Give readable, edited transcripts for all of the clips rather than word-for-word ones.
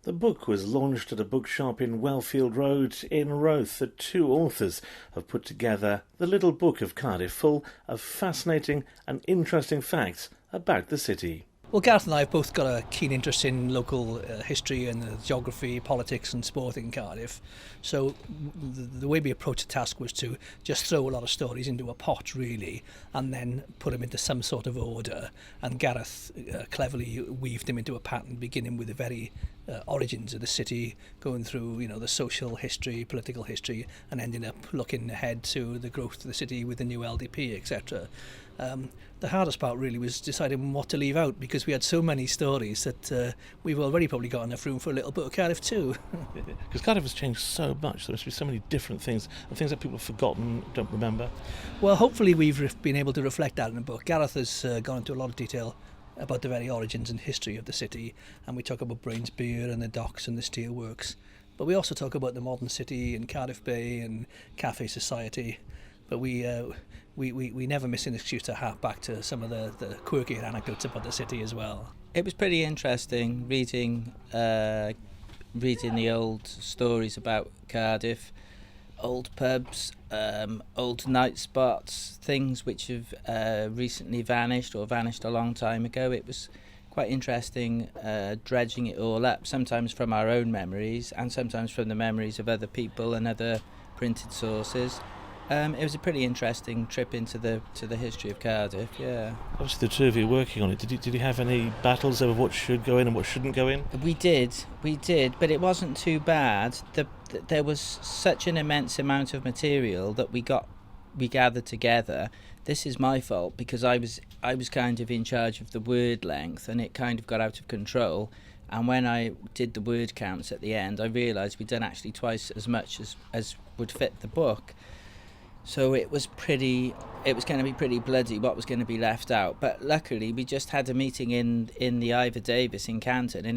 The book was launched at a bookshop in Wellfield Road in Roath. The two authors have put together the little book of Cardiff full of fascinating and interesting facts about the city. Well, Gareth and I have both got a keen interest in local history and geography, politics and sport in Cardiff. So the way we approached the task was to just throw a lot of stories into a pot, really, and then put them into some sort of order. And Gareth cleverly weaved them into a pattern, beginning with the very origins of the city, going through, the social history, political history, and ending up looking ahead to the growth of the city with the new LDP, etc. The hardest part really was deciding what to leave out, because we had so many stories that we've already probably got enough room for a little book of Cardiff too. Because Cardiff has changed so much, there must be so many different things, and things that people have forgotten, don't remember. Well, hopefully we've been able to reflect that in the book. Gareth has gone into a lot of detail about the very origins and history of the city, and we talk about Brains Beer and the docks and the steelworks. But we also talk about the modern city and Cardiff Bay and cafe society. But we never miss an excuse to hark back to some of the quirky anecdotes about the city as well. It was pretty interesting reading the old stories about Cardiff, old pubs, old night spots, things which have recently vanished or vanished a long time ago. It was quite interesting dredging it all up, sometimes from our own memories and sometimes from the memories of other people and other printed sources. It was a pretty interesting trip into the history of Cardiff, yeah. Obviously the two of you working on it, did you have any battles over what should go in and what shouldn't go in? We did, but it wasn't too bad. There was such an immense amount of material that we gathered together. This is my fault, because I was kind of in charge of the word length, and it kind of got out of control. And when I did the word counts at the end, I realised we'd done actually twice as much as would fit the book. So it was going to be pretty bloody what was going to be left out. But luckily we just had a meeting in the Ivor Davis in Canton, and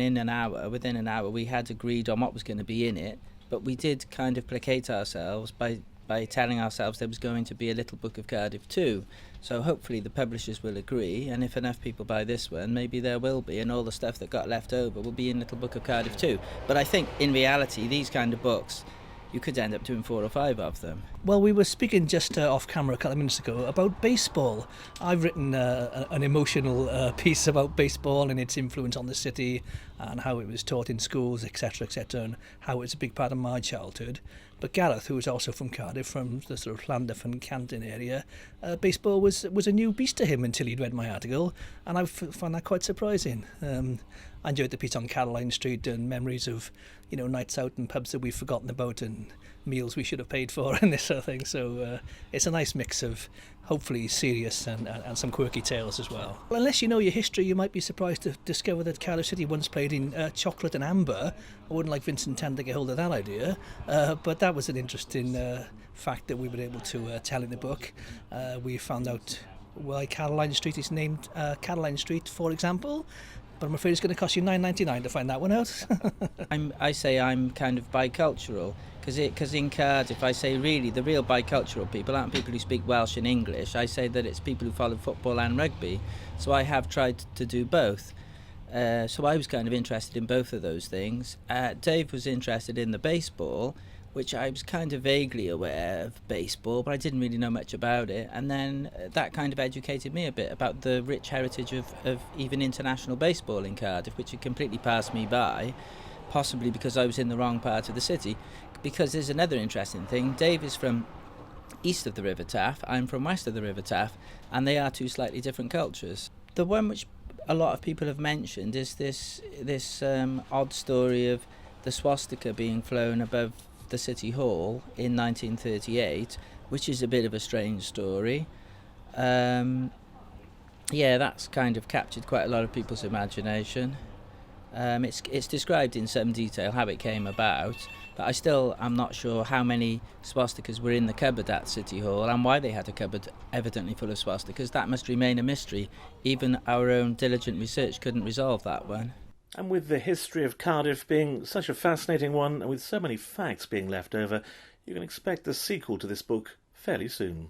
within an hour we had agreed on what was going to be in it. But we did kind of placate ourselves by telling ourselves there was going to be a little book of Cardiff too. So hopefully the publishers will agree, and if enough people buy this one, maybe there will be, and all the stuff that got left over will be in Little Book of Cardiff too. But I think in reality these kind of books, you could end up doing 4 or 5 of them. Well, we were speaking just off camera a couple of minutes ago about baseball. I've written an emotional piece about baseball and its influence on the city, and how it was taught in schools, etc., and how it's a big part of my childhood. But Gareth, who was also from Cardiff, from the sort of Llandaff and Canton area, baseball was a new beast to him until he'd read my article, and I found that quite surprising. I enjoyed the piece on Caroline Street and memories of, nights out and pubs that we've forgotten about and meals we should have paid for and this sort of thing. So it's a nice mix of hopefully serious and some quirky tales as well. Well, unless you know your history, you might be surprised to discover that Cardiff City once played in chocolate and amber. I wouldn't like Vincent Tan to get hold of that idea, but that was an interesting fact that we were able to tell in the book. We found out why Caroline Street is named Caroline Street, for example. But I'm afraid it's going to cost you $9.99 to find that one out. I say I'm kind of bicultural, because in Cardiff I say really the real bicultural people aren't people who speak Welsh and English. I say that it's people who follow football and rugby. So I have tried to do both. So I was kind of interested in both of those things. Dave was interested in the baseball, which I was kind of vaguely aware of baseball, but I didn't really know much about it. And then that kind of educated me a bit about the rich heritage of even international baseball in Cardiff, which had completely passed me by, possibly because I was in the wrong part of the city. Because there's another interesting thing. Dave is from east of the River Taff, I'm from west of the River Taff, and they are two slightly different cultures. The one which a lot of people have mentioned is this odd story of the swastika being flown above the City Hall in 1938, which is a bit of a strange story. That's kind of captured quite a lot of people's imagination. It's described in some detail how it came about, but I'm not sure how many swastikas were in the cupboard at City Hall and why they had a cupboard evidently full of swastikas. That must remain a mystery. Even our own diligent research couldn't resolve that one. And with the history of Cardiff being such a fascinating one, and with so many facts being left over, you can expect the sequel to this book fairly soon.